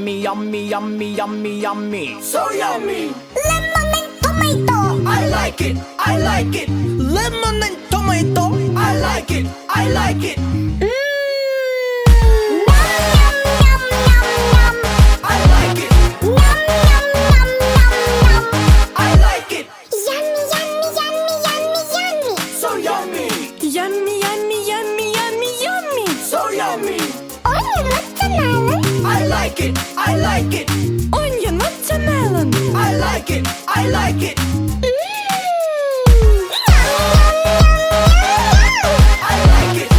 yummy, yummy, yummy, yummy, yummy. So yummy. Lemon and tomato. I like it. I like it. Lemon and tomato. I like it. I like it. Yum, yum, yum, yum, yum. I like it. Yum, yum, yum, yum, yum. I like it. Yummy, yummy, yummy, yummy, yummy. So yummy. Yummy, yummy, yummy, yummy, yummy. So yummy. Onion watermelon. I like it. I like it. Onion watermelon. I like it. I like it. I like it.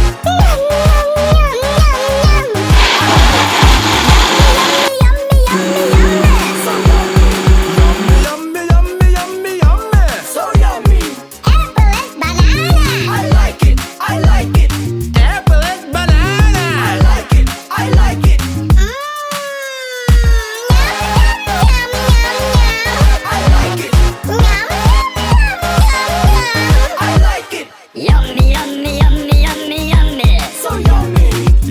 Yummy, yummy, yummy, yummy. So yummy. I like it. I like it. Apple and banana. I like it. I like it. I like it. I like it. Yummy, yummy, yummy, yummy, yummy. So yummy.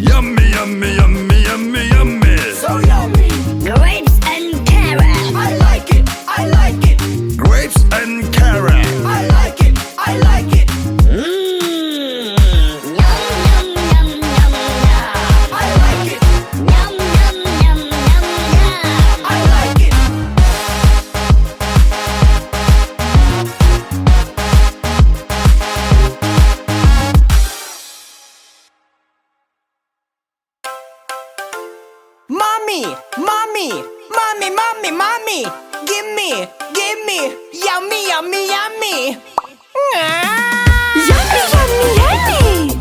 Yummy, yummy, yummy, yummy, yummy. So yummy. Grapes and carrot. I like it. I like it. Grapes and carrot. I like it. I like it. Yum, yum, yum, yum, yum. I like it. Yum, yum, yum, yum, yum. I like it. Mommy, mommy, mommy, mommy, mommy. Gimme, gimme, yummy, yummy, yummy. Yummy, yummy, yummy.